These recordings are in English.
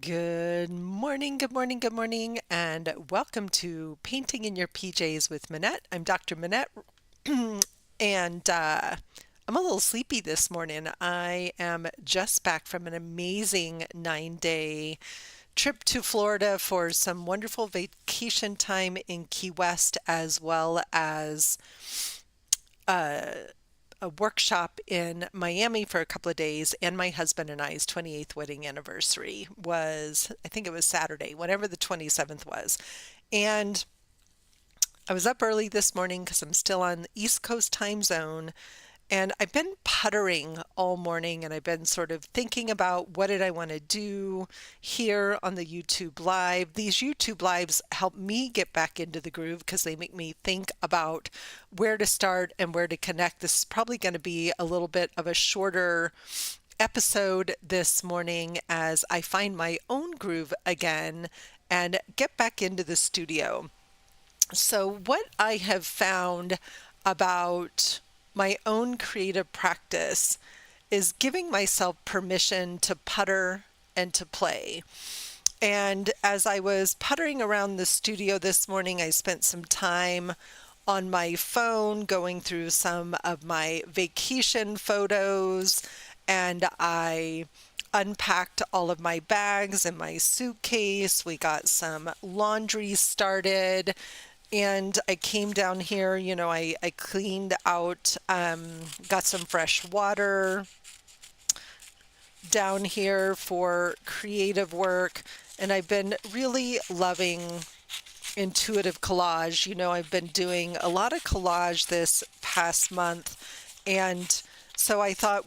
Good morning, good morning, good morning, and welcome to Painting in Your PJs with Minette. I'm Dr. Minette, and I'm a little sleepy this morning. I am just back from an amazing 9-day trip to Florida for some wonderful vacation time in Key West, as well as a workshop in Miami for a couple of days, and my husband and I's 28th wedding anniversary was, I think it was Saturday, whatever the 27th was. And I was up early this morning because I'm still on the East Coast time zone. And I've been puttering all morning and I've been sort of thinking about what did I want to do here on the YouTube Live. These YouTube Lives help me get back into the groove because they make me think about where to start and where to connect. This is probably going to be a little bit of a shorter episode this morning as I find my own groove again and get back into the studio. So, what I have found about my own creative practice is giving myself permission to putter and to play. And as I was puttering around the studio this morning, I spent some time on my phone going through some of my vacation photos, and I unpacked all of my bags and my suitcase. We got some laundry started. And I came down here, I cleaned out, got some fresh water down here for creative work. And I've been really loving intuitive collage. I've been doing a lot of collage this past month. And so I thought,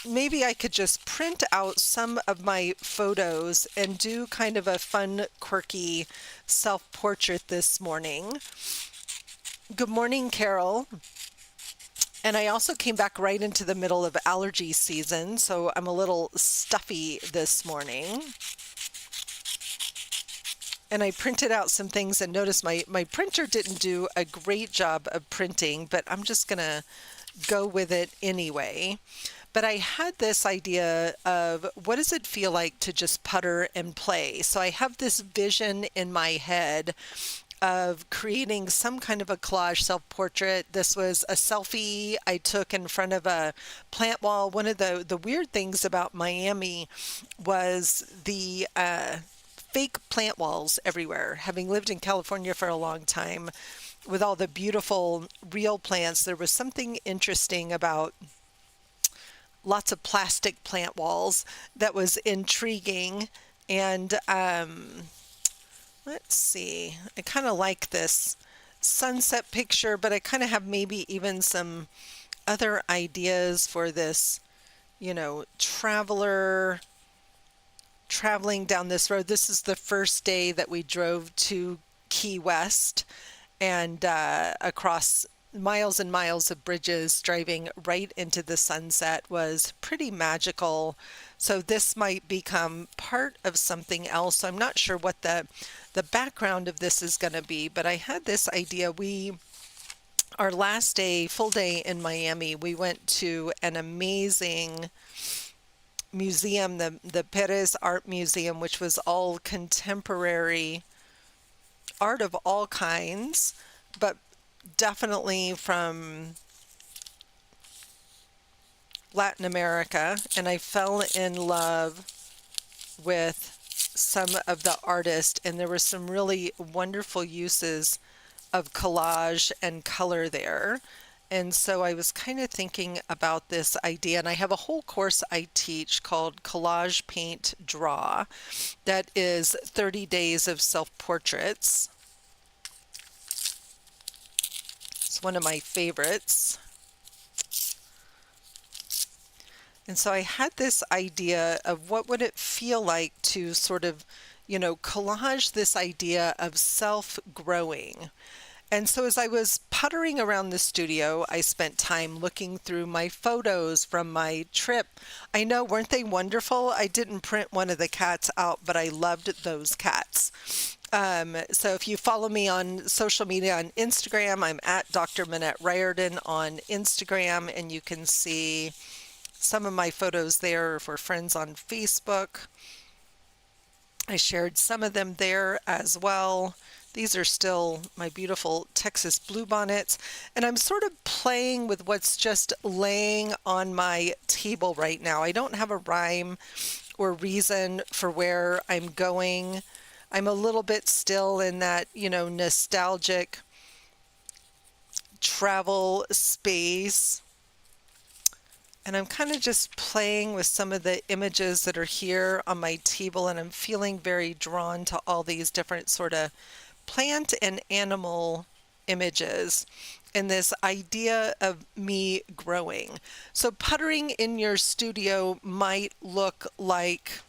maybe I could just print out some of my photos and do kind of a fun, quirky self-portrait this morning. Good morning, Carol. And I also came back right into the middle of allergy season, so I'm a little stuffy this morning. And I printed out some things and noticed my printer didn't do a great job of printing, but I'm just going to go with it anyway. But I had this idea of what does it feel like to just putter and play? So I have this vision in my head of creating some kind of a collage self-portrait. This was a selfie I took in front of a plant wall. One of the weird things about Miami was the fake plant walls everywhere. Having lived in California for a long time, with all the beautiful real plants, there was something interesting about lots of plastic plant walls that was intriguing. And let's see, I kind of like this sunset picture, but I kind of have maybe even some other ideas for this, traveling down this road. This is the first day that we drove to Key West, and across miles and miles of bridges, driving right into the sunset was pretty magical. So this might become part of something else. So I'm not sure what the background of this is going to be, but I had this idea. Our last day, full day in Miami, we went to an amazing museum, the Perez Art Museum, which was all contemporary art of all kinds, but definitely from Latin America. And I fell in love with some of the artists, and there were some really wonderful uses of collage and color there. And so I was kind of thinking about this idea, and I have a whole course I teach called Collage Paint Draw that is 30 days of self-portraits. It's one of my favorites. And so I had this idea of what would it feel like to sort of, collage this idea of self-growing. And so as I was puttering around the studio, I spent time looking through my photos from my trip. I know, weren't they wonderful? I didn't print one of the cats out, but I loved those cats. So if you follow me on social media on Instagram, I'm at Dr. Minette Riordan on Instagram, and you can see some of my photos there for friends on Facebook. I shared some of them there as well. These are still my beautiful Texas bluebonnets, and I'm sort of playing with what's just laying on my table right now. I don't have a rhyme or reason for where I'm going. I'm a little bit still in that, nostalgic travel space. And I'm kind of just playing with some of the images that are here on my table, and I'm feeling very drawn to all these different sort of plant and animal images and this idea of me growing. So puttering in your studio might look like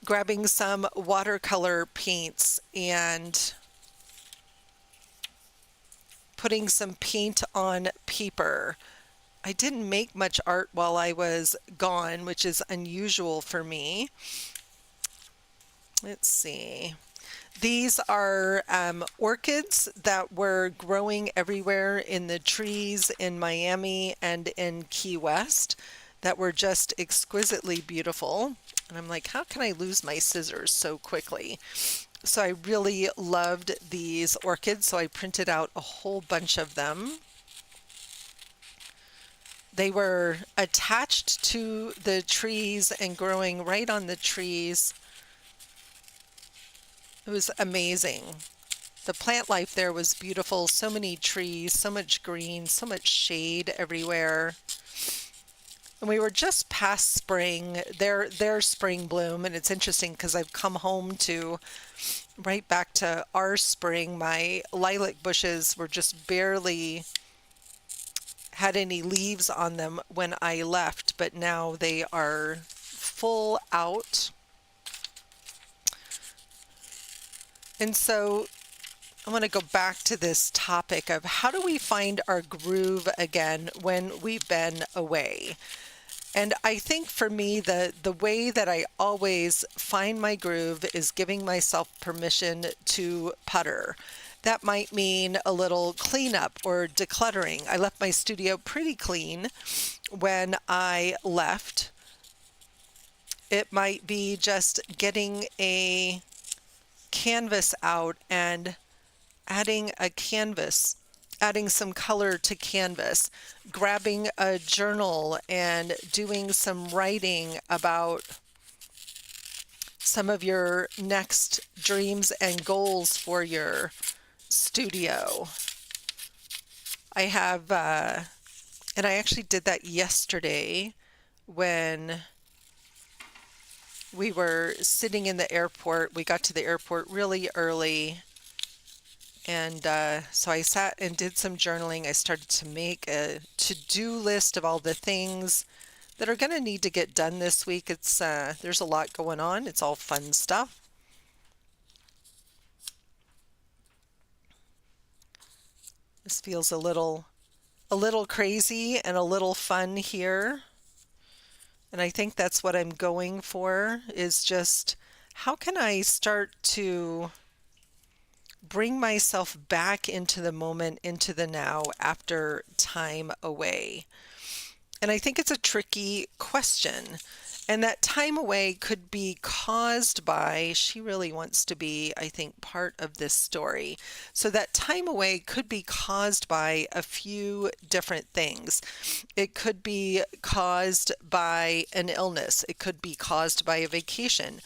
grabbing some watercolor paints and putting some paint on paper. I didn't make much art while I was gone, which is unusual for me. Let's see. These are orchids that were growing everywhere in the trees in Miami and in Key West that were just exquisitely beautiful. And I'm like, how can I lose my scissors so quickly? So I really loved these orchids, so I printed out a whole bunch of them. They were attached to the trees and growing right on the trees. It was amazing. The plant life there was beautiful. So many trees, so much green, so much shade everywhere. And we were just past spring, their spring bloom, and it's interesting because I've come home to right back to our spring. My lilac bushes were just barely had any leaves on them when I left, but now they are full out. And so I want to go back to this topic of how do we find our groove again when we've been away? And I think for me, the way that I always find my groove is giving myself permission to putter. That might mean a little cleanup or decluttering. I left my studio pretty clean when I left. It might be just getting a canvas out and adding some color to canvas, grabbing a journal and doing some writing about some of your next dreams and goals for your studio. I have, and I actually did that yesterday when we were sitting in the airport. We got to the airport really early. And so I sat and did some journaling. I started to make a to-do list of all the things that are going to need to get done this week. It's there's a lot going on. It's all fun stuff. This feels a little crazy and a little fun here. And I think that's what I'm going for, is just how can I start to bring myself back into the moment, into the now after time away? And I think it's a tricky question. And that time away could be caused by, she really wants to be, I think, part of this story. So that time away could be caused by a few different things. It could be caused by an illness. It could be caused by a vacation.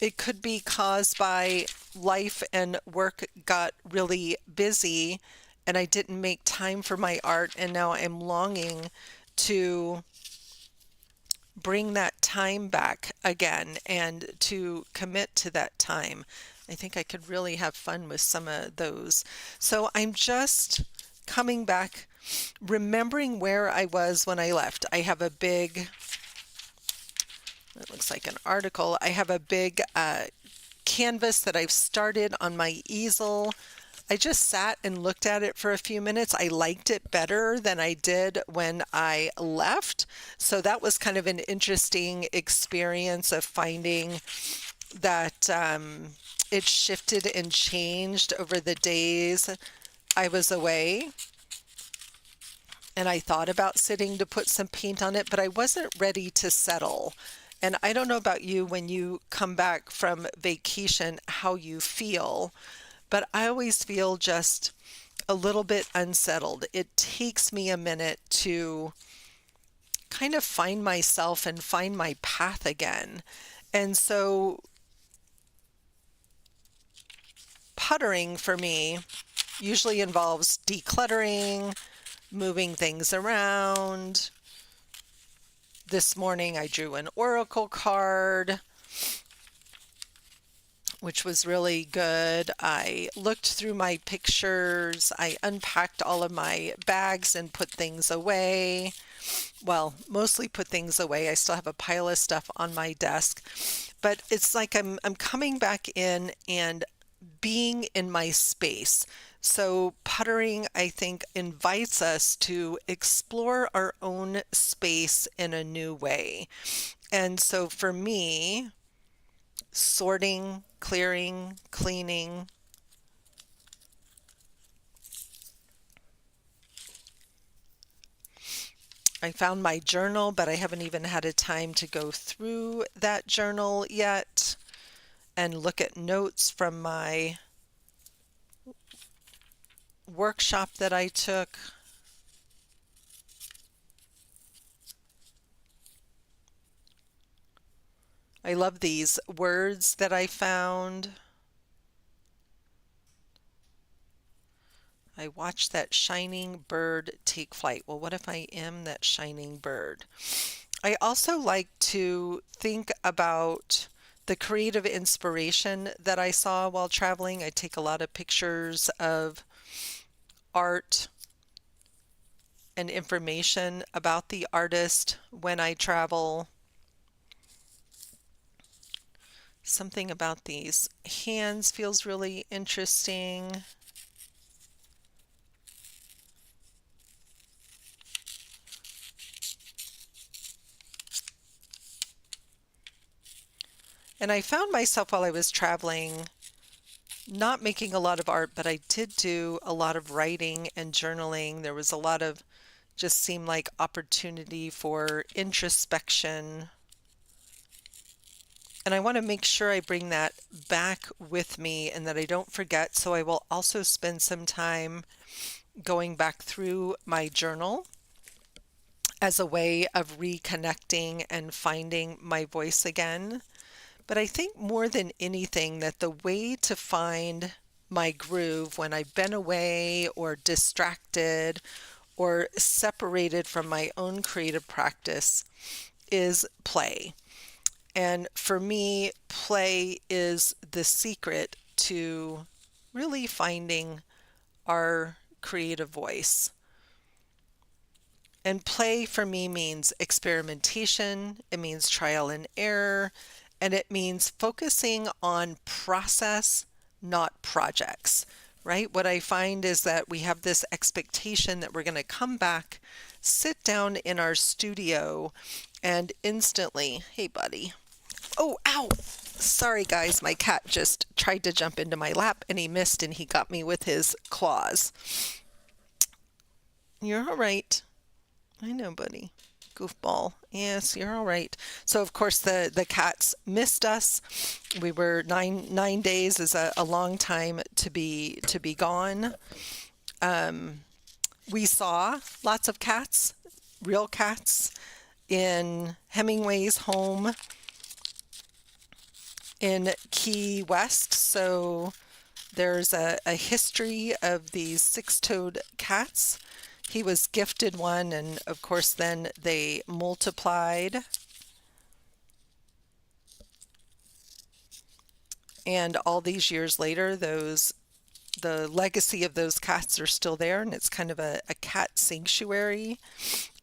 It could be caused by life and work got really busy and I didn't make time for my art, and now I'm longing to bring that time back again and to commit to that time. I think I could really have fun with some of those. So I'm just coming back, remembering where I was when I left. I have a big, it looks like an article. I have a big canvas that I've started on my easel. I just sat and looked at it for a few minutes. I liked it better than I did when I left. So that was kind of an interesting experience of finding that it shifted and changed over the days I was away. and I thought about sitting to put some paint on it, but I wasn't ready to settle. And I don't know about you when you come back from vacation, how you feel, but I always feel just a little bit unsettled. It takes me a minute to kind of find myself and find my path again. And so puttering for me usually involves decluttering, moving things around. This morning I drew an oracle card, which was really good. I looked through my pictures. I unpacked all of my bags and put things away. Well, mostly put things away. I still have a pile of stuff on my desk, but it's like I'm coming back in and being in my space. So puttering, I think, invites us to explore our own space in a new way. And so for me, sorting, clearing, cleaning. I found my journal, but I haven't even had a time to go through that journal yet and look at notes from my workshop that I took. I love these words that I found. I watched that shining bird take flight. Well, what if I am that shining bird? I also like to think about the creative inspiration that I saw while traveling. I take a lot of pictures of art and information about the artist when I travel. Something about these hands feels really interesting. And I found myself while I was traveling not making a lot of art, but I did do a lot of writing and journaling. There was a lot of just seemed like opportunity for introspection. And I want to make sure I bring that back with me and that I don't forget. So I will also spend some time going back through my journal as a way of reconnecting and finding my voice again. But I think more than anything that the way to find my groove when I've been away or distracted or separated from my own creative practice is play. And for me, play is the secret to really finding our creative voice. And play for me means experimentation, it means trial and error, and it means focusing on process, not projects, right? What I find is that we have this expectation that we're going to come back, sit down in our studio, and instantly, hey, buddy. Oh, ow. Sorry, guys. My cat just tried to jump into my lap and he missed and he got me with his claws. You're all right. I know, buddy. Goofball. Yes, you're all right. So of course the cats missed us. We were 9 days is a long time to be gone. We saw lots of cats, real cats, in Hemingway's home in Key West. So there's a history of these six-toed cats. He was gifted one, and of course then they multiplied. And all these years later, the legacy of those cats are still there, and it's kind of a cat sanctuary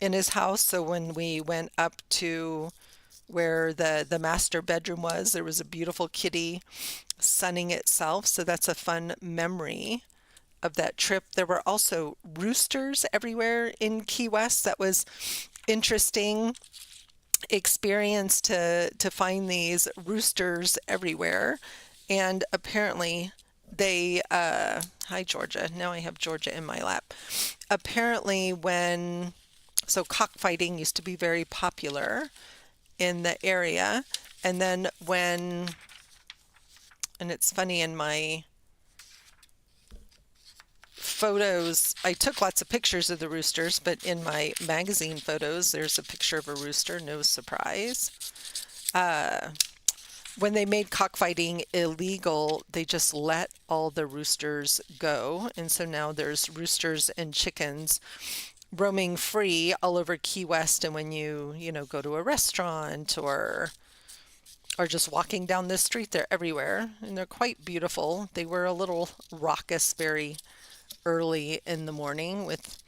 in his house. So when we went up to where the master bedroom was, there was a beautiful kitty sunning itself. So that's a fun memory of that trip. There were also roosters everywhere in Key West. That was interesting experience to find these roosters everywhere. And apparently they, hi Georgia, now I have Georgia in my lap. Apparently, so cockfighting used to be very popular in the area. And then and it's funny, in my photos, I took lots of pictures of the roosters, but in my magazine photos, there's a picture of a rooster, no surprise. When they made cockfighting illegal, they just let all the roosters go. And so now there's roosters and chickens roaming free all over Key West. And when you go to a restaurant or just walking down this street, they're everywhere and they're quite beautiful. They were a little raucous very early in the morning with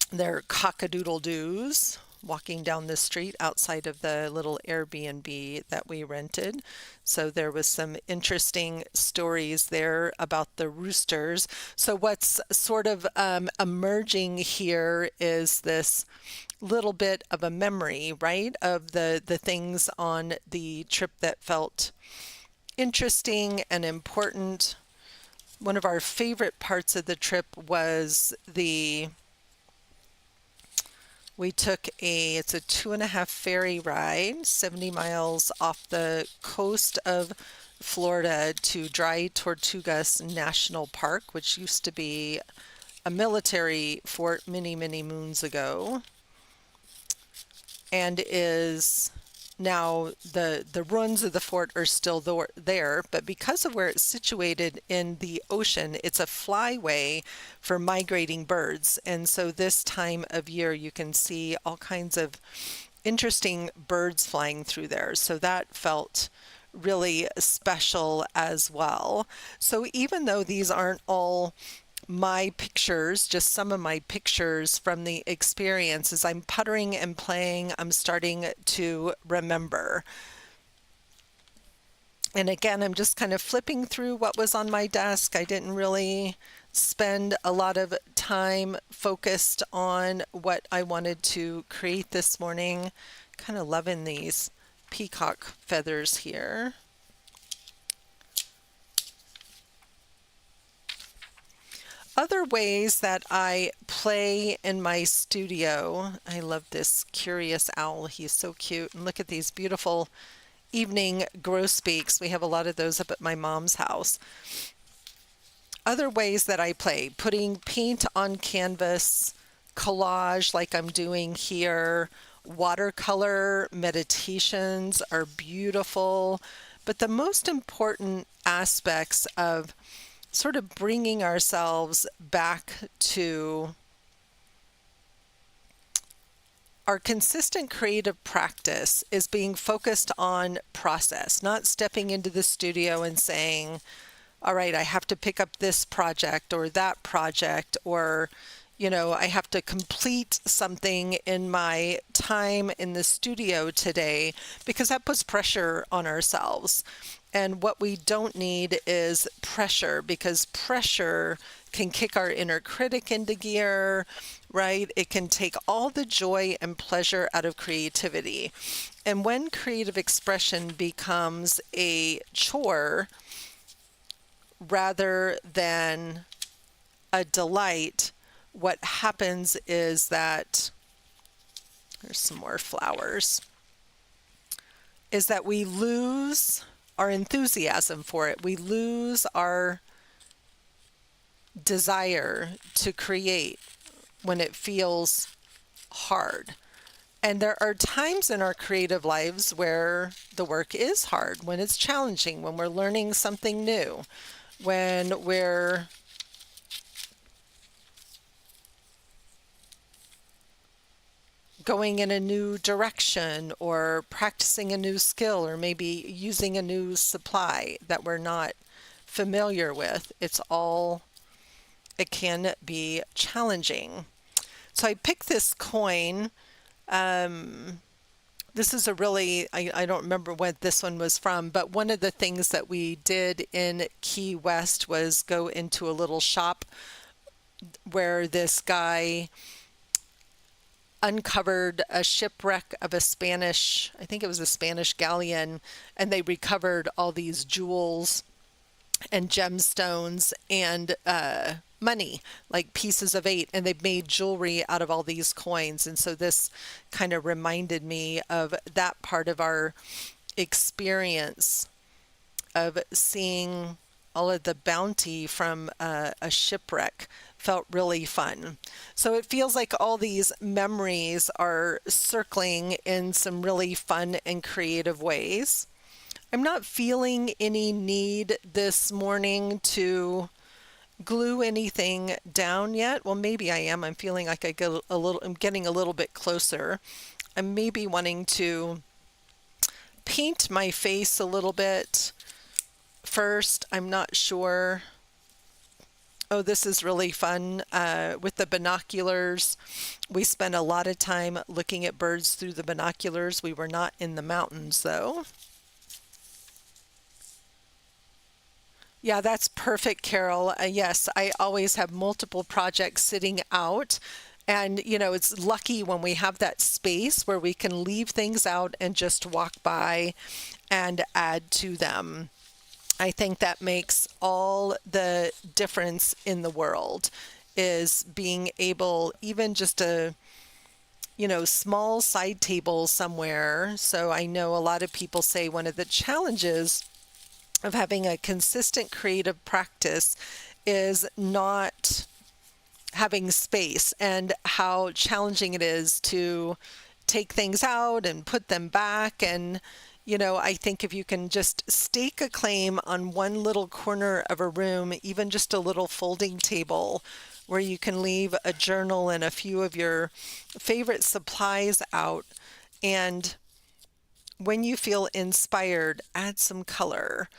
their cock-a-doodle-doos walking down the street outside of the little Airbnb that we rented. So there was some interesting stories there about the roosters. So what's sort of emerging here is this little bit of a memory, right, of the things on the trip that felt interesting and important. One of our favorite parts of the trip was it's a 2.5 ferry ride, 70 miles off the coast of Florida to Dry Tortugas National Park, which used to be a military fort many, many moons ago, and is now the ruins of the fort are still there, but because of where it's situated in the ocean, it's a flyway for migrating birds. And so this time of year, you can see all kinds of interesting birds flying through there. So that felt really special as well. So even though these aren't all my pictures, just some of my pictures from the experience, as I'm puttering and playing, I'm starting to remember. And again, I'm just kind of flipping through what was on my desk. I didn't really spend a lot of time focused on what I wanted to create this morning. Kind of loving these peacock feathers here. Other ways that I play in my studio, I love this curious owl. He's so cute. And look at these beautiful evening grosbeaks. We have a lot of those up at my mom's house. Other ways that I play, putting paint on canvas, collage like I'm doing here, watercolor meditations are beautiful. But the most important aspects of sort of bringing ourselves back to our consistent creative practice is being focused on process, not stepping into the studio and saying, all right, I have to pick up this project or that project, or I have to complete something in my time in the studio today, because that puts pressure on ourselves. And what we don't need is pressure, because pressure can kick our inner critic into gear, right? It can take all the joy and pleasure out of creativity. And when creative expression becomes a chore rather than a delight, what happens is that, there's some more flowers, is that we lose our enthusiasm for it. We lose our desire to create when it feels hard. And there are times in our creative lives where the work is hard, when it's challenging, when we're learning something new, when we're going in a new direction or practicing a new skill or maybe using a new supply that we're not familiar with. It can be challenging. So I picked this coin. This is I don't remember what this one was from, but one of the things that we did in Key West was go into a little shop where this guy uncovered a shipwreck of I think it was a Spanish galleon, and they recovered all these jewels and gemstones and money, like pieces of eight, and they've made jewelry out of all these coins. And so this kind of reminded me of that part of our experience of seeing all of the bounty from a shipwreck. Felt really fun. So it feels like all these memories are circling in some really fun and creative ways. I'm not feeling any need this morning to glue anything down yet. Well, maybe I am. I'm feeling like I'm getting a little bit closer. I'm maybe wanting to paint my face a little bit first. I'm not sure. Oh, this is really fun. With the binoculars, we spent a lot of time looking at birds through the binoculars. We were not in the mountains, though. Yeah, that's perfect, Carol. Yes, I always have multiple projects sitting out. And, it's lucky when we have that space where we can leave things out and just walk by and add to them. I think that makes all the difference in the world is being able, even just a, small side table somewhere. So I know a lot of people say one of the challenges of having a consistent creative practice is not having space, and how challenging it is to take things out and put them back. And, I think if you can just stake a claim on one little corner of a room, even just a little folding table where you can leave a journal and a few of your favorite supplies out, and when you feel inspired, add some color.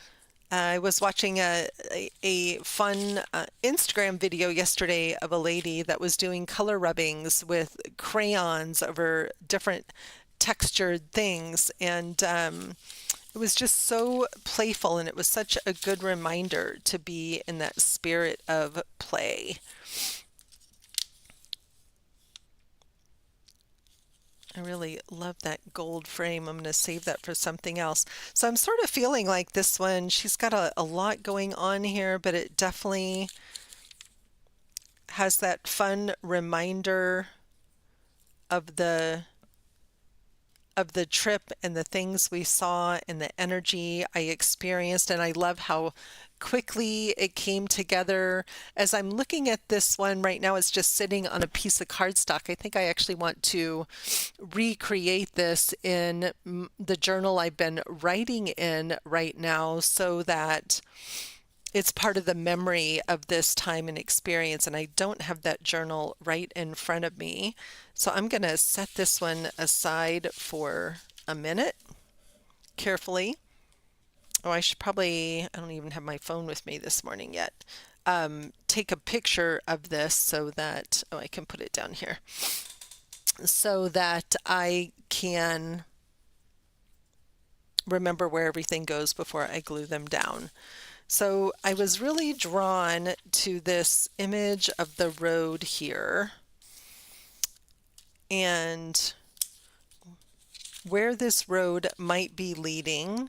I was watching a fun Instagram video yesterday of a lady that was doing color rubbings with crayons over different textured things. And it was just so playful, and it was such a good reminder to be in that spirit of play. I really love that gold frame. I'm going to save that for something else. So I'm sort of feeling like this one, she's got a lot going on here, but it definitely has that fun reminder of the trip and the things we saw and the energy I experienced. And I love how quickly it came together. As I'm looking at this one right now, it's just sitting on a piece of cardstock. I think I actually want to recreate this in the journal I've been writing in right now, so that it's part of the memory of this time and experience. And I don't have that journal right in front of me. So I'm going to set this one aside for a minute carefully. Oh, I don't even have my phone with me this morning yet. Take a picture of this so that, I can put it down here, so that I can remember where everything goes before I glue them down. So I was really drawn to this image of the road here, and where this road might be leading.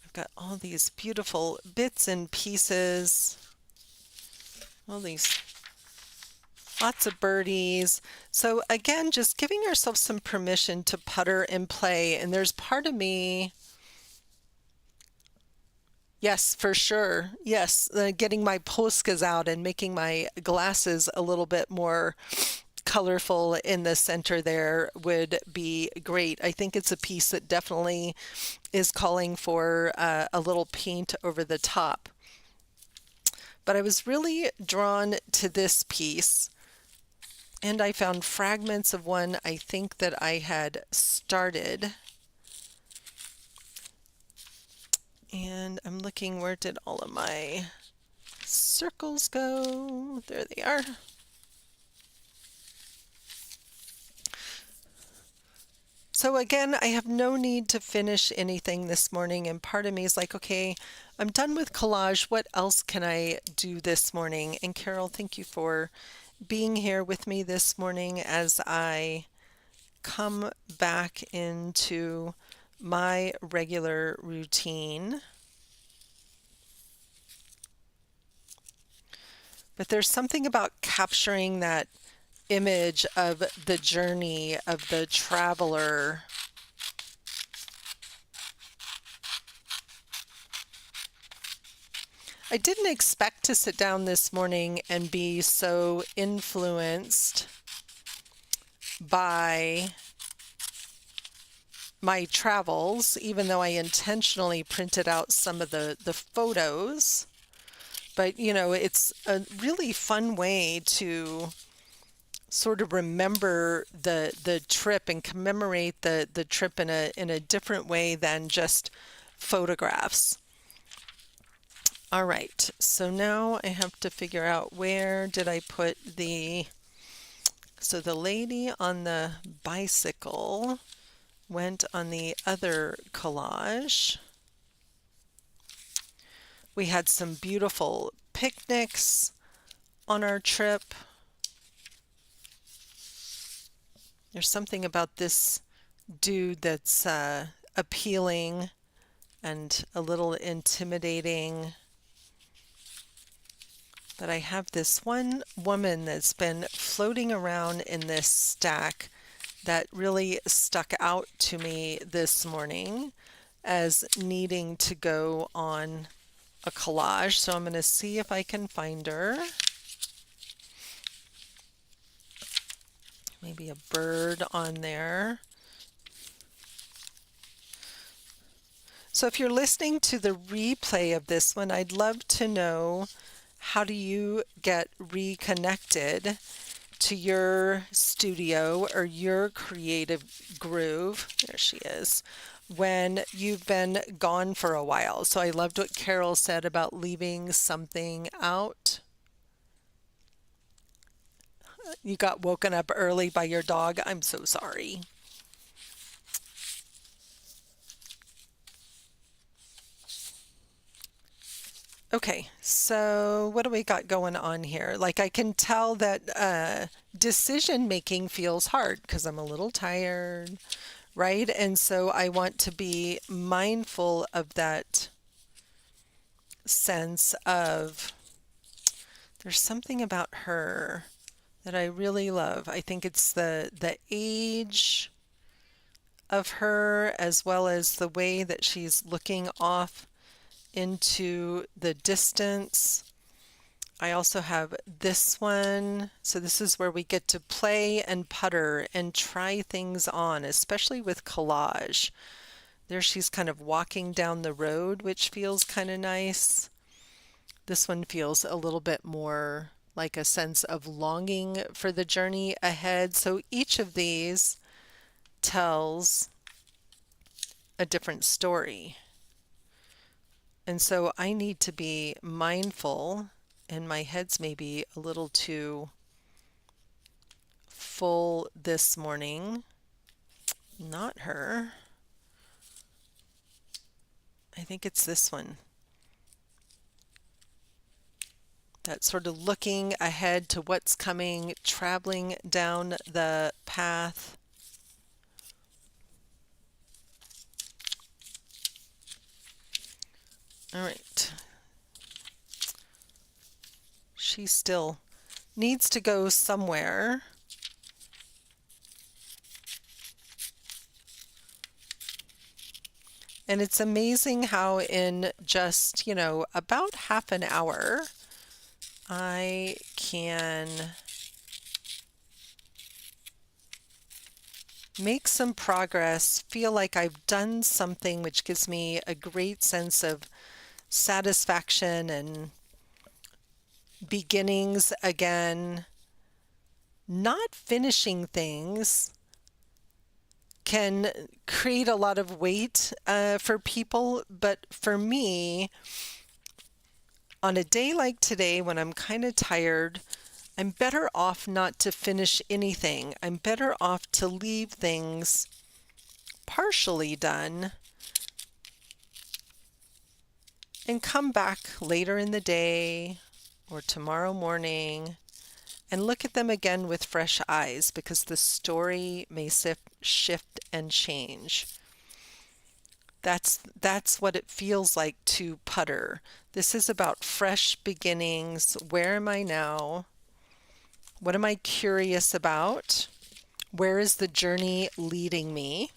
I've got all these beautiful bits and pieces, all these lots of birdies. So again, just giving ourselves some permission to putter and play. And there's part of me, yes, for sure. Yes, getting my poscas out and making my glasses a little bit more colorful in the center there would be great. I think it's a piece that definitely is calling for a little paint over the top. But I was really drawn to this piece, and I found fragments of one I think that I had started. And I'm looking, where did all of my circles go? There they are. So again, I have no need to finish anything this morning, and part of me is like, okay, I'm done with collage. What else can I do this morning? And Carol, thank you for being here with me this morning as I come back into my regular routine. But there's something about capturing that image of the journey of the traveler. I didn't expect to sit down this morning and be so influenced by my travels, even though I intentionally printed out some of the photos. But, it's a really fun way to sort of remember the trip and commemorate the trip in a different way than just photographs. All right, so now I have to figure out where did I put so the lady on the bicycle went on the other collage. We had some beautiful picnics on our trip. There's something about this dude that's appealing and a little intimidating. But I have this one woman that's been floating around in this stack that really stuck out to me this morning as needing to go on a collage. So I'm going to see if I can find her. Maybe a bird on there. So if you're listening to the replay of this one, I'd love to know, how do you get reconnected to your studio or your creative groove? There she is. When you've been gone for a while. So I loved what Carol said about leaving something out. You got woken up early by your dog. I'm so sorry. Okay, so what do we got going on here? Like, I can tell that decision making feels hard because I'm a little tired, right? And so I want to be mindful of that sense of there's something about her that I really love. I think it's the age of her as well as the way that she's looking off into the distance. I also have this one. So this is where we get to play and putter and try things on, especially with collage. There she's kind of walking down the road, which feels kind of nice. This one feels a little bit more like a sense of longing for the journey ahead. So each of these tells a different story. And so I need to be mindful, and my head's maybe a little too full this morning. Not her. I think it's this one. That sort of looking ahead to what's coming, traveling down the path. All right. She still needs to go somewhere. And it's amazing how in just, about half an hour, I can make some progress, feel like I've done something which gives me a great sense of satisfaction and beginnings again. Not finishing things can create a lot of weight for people, but for me, on a day like today when I'm kind of tired, I'm better off not to finish anything. I'm better off to leave things partially done and come back later in the day or tomorrow morning and look at them again with fresh eyes, because the story may shift and change. That's what it feels like to putter. This is about fresh beginnings. Where am I now? What am I curious about? Where is the journey leading me?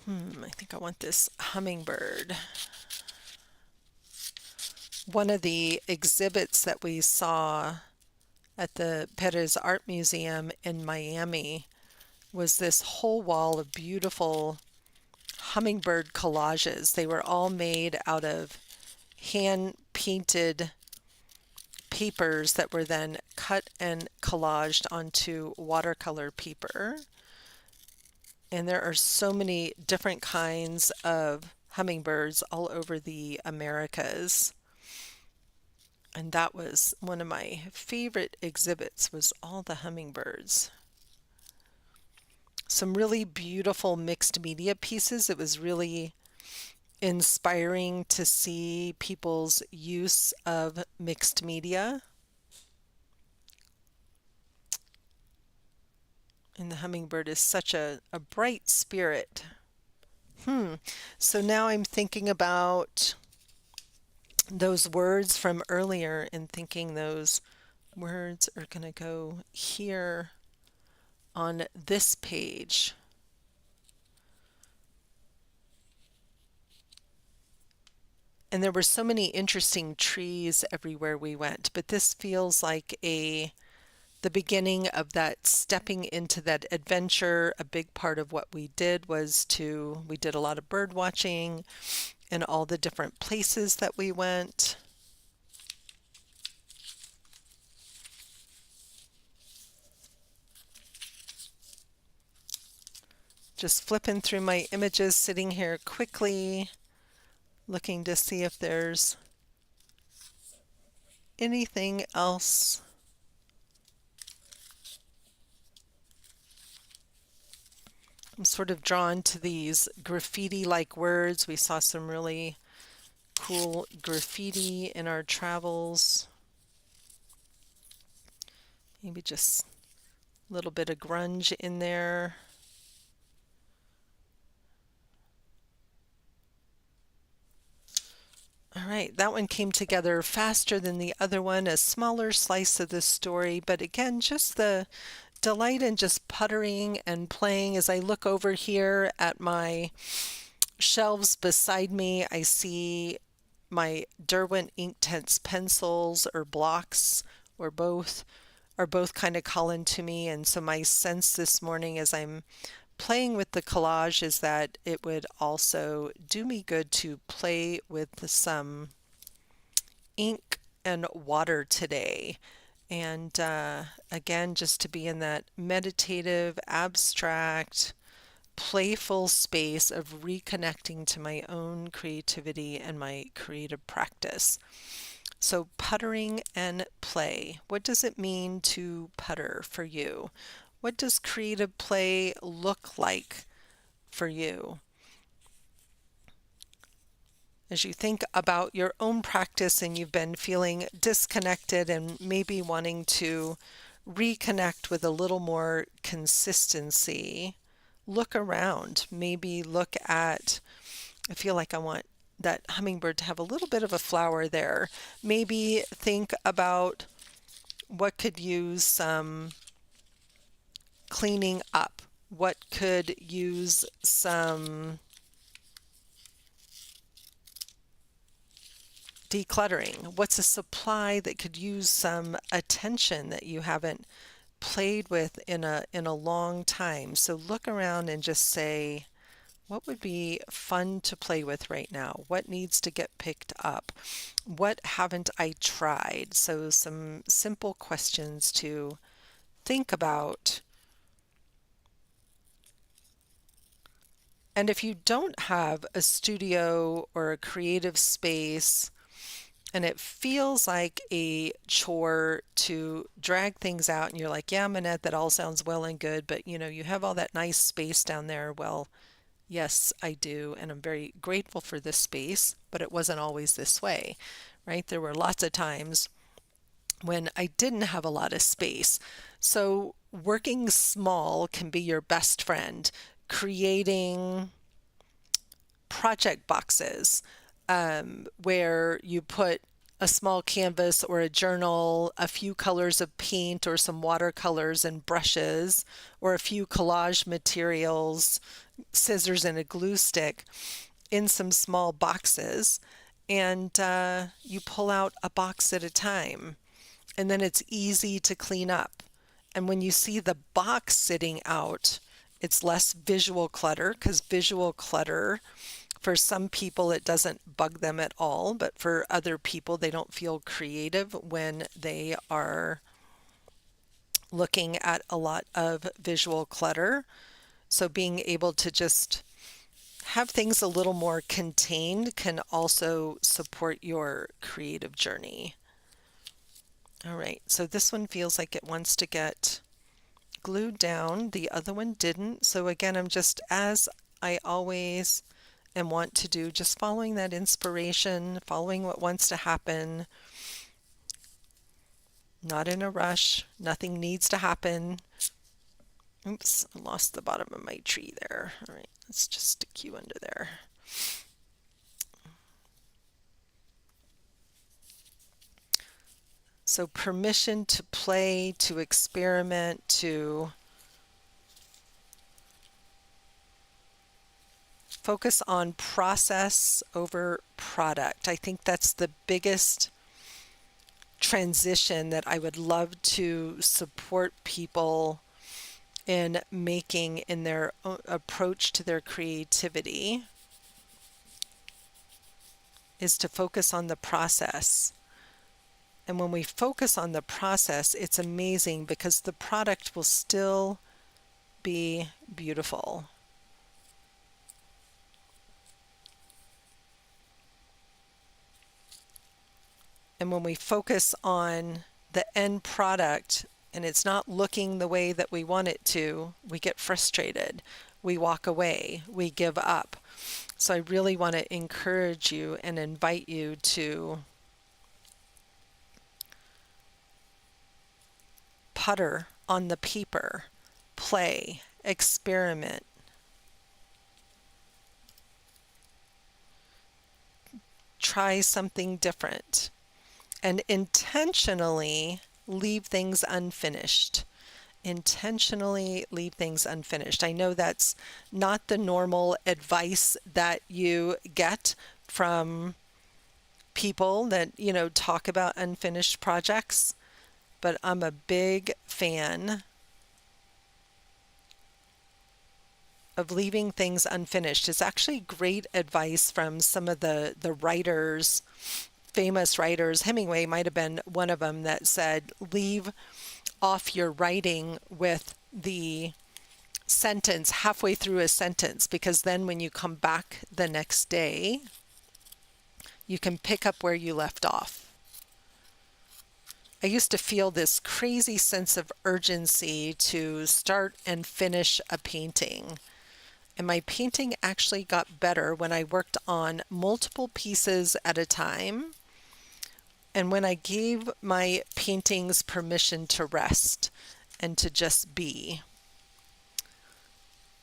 I think I want this hummingbird. One of the exhibits that we saw at the Perez Art Museum in Miami was this whole wall of beautiful hummingbird collages. They were all made out of hand painted papers that were then cut and collaged onto watercolor paper. And there are so many different kinds of hummingbirds all over the Americas. And that was one of my favorite exhibits, was all the hummingbirds. Some really beautiful mixed media pieces. It was really inspiring to see people's use of mixed media. And the hummingbird is such a bright spirit. So now I'm thinking about those words from earlier and thinking those words are going to go here on this page. And there were so many interesting trees everywhere we went, but this feels like the beginning of that stepping into that adventure. A big part of what we did was we did a lot of bird watching in all the different places that we went. Just flipping through my images, sitting here quickly, looking to see if there's anything else. I'm sort of drawn to these graffiti-like words. We saw some really cool graffiti in our travels. Maybe just a little bit of grunge in there. All right, that one came together faster than the other one, a smaller slice of the story, but again, just the delight in just puttering and playing. As I look over here at my shelves beside me, I see my Derwent Inktense pencils or blocks, or both, are both kind of calling to me. And so my sense this morning as I'm playing with the collage is that it would also do me good to play with some ink and water today. And again, just to be in that meditative, abstract, playful space of reconnecting to my own creativity and my creative practice. So, puttering and play. What does it mean to putter for you? What does creative play look like for you? As you think about your own practice and you've been feeling disconnected and maybe wanting to reconnect with a little more consistency, look around. Maybe look at, I feel like I want that hummingbird to have a little bit of a flower there. Maybe think about what could use some cleaning up, what could use some decluttering, what's a supply that could use some attention that you haven't played with in a long time. So look around and just say, what would be fun to play with right now? What needs to get picked up? What haven't I tried? So some simple questions to think about. And if you don't have a studio or a creative space, and it feels like a chore to drag things out, and you're like, yeah, Minette, that all sounds well and good, but you have all that nice space down there. Well, yes, I do, and I'm very grateful for this space, but it wasn't always this way, right? There were lots of times when I didn't have a lot of space. So working small can be your best friend. Creating project boxes where you put a small canvas or a journal, a few colors of paint or some watercolors and brushes, or a few collage materials, scissors and a glue stick in some small boxes. And you pull out a box at a time. And then it's easy to clean up. And when you see the box sitting out, it's less visual clutter, because visual clutter, for some people, it doesn't bug them at all, but for other people, they don't feel creative when they are looking at a lot of visual clutter. So being able to just have things a little more contained can also support your creative journey. All right, so this one feels like it wants to get glued down. The other one didn't. So again, I'm just, as I always and want to do, just following that inspiration, following what wants to happen, not in a rush. Nothing needs to happen. Oops, I lost the bottom of my tree there. All right, let's just stick you under there. So permission to play, to experiment, to focus on process over product. I think that's the biggest transition that I would love to support people in making in their approach to their creativity, is to focus on the process. And when we focus on the process, it's amazing because the product will still be beautiful. And when we focus on the end product and it's not looking the way that we want it to, we get frustrated. We walk away. We give up. So I really want to encourage you and invite you to putter on the paper, play, experiment. Try something different and intentionally leave things unfinished. Intentionally leave things unfinished. I know that's not the normal advice that you get from people that, talk about unfinished projects, but I'm a big fan of leaving things unfinished. It's actually great advice from some of the writers, famous writers. Hemingway might have been one of them, that said, leave off your writing with the sentence halfway through a sentence, because then when you come back the next day, you can pick up where you left off. I used to feel this crazy sense of urgency to start and finish a painting. And my painting actually got better when I worked on multiple pieces at a time, and when I gave my paintings permission to rest and to just be.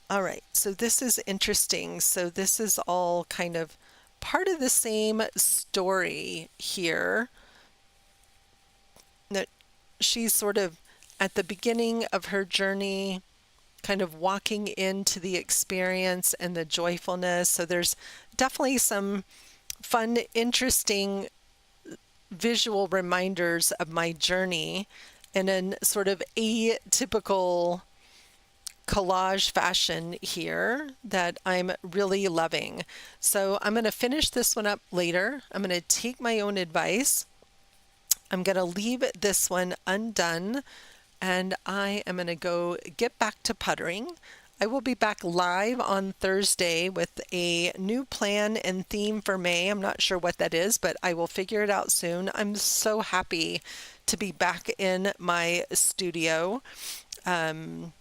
All right, so this is interesting. So this is all kind of part of the same story here, that she's sort of at the beginning of her journey, kind of walking into the experience and the joyfulness. So there's definitely some fun, interesting visual reminders of my journey in a sort of atypical collage fashion here that I'm really loving. So I'm going to finish this one up later. I'm going to take my own advice. I'm going to leave this one undone, and I am going to go get back to puttering. I will be back live on Thursday with a new plan and theme for May. I'm not sure what that is, but I will figure it out soon. I'm so happy to be back in my studio and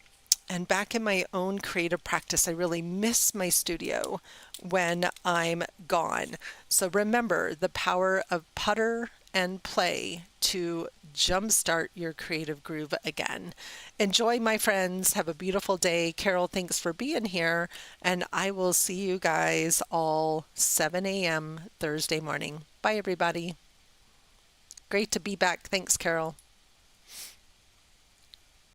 back in my own creative practice. I really miss my studio when I'm gone. So remember the power of putter and play to jumpstart your creative groove again. Enjoy, my friends. Have a beautiful day. Carol, thanks for being here. And I will see you guys all 7 a.m. Thursday morning. Bye, everybody. Great to be back. Thanks, Carol.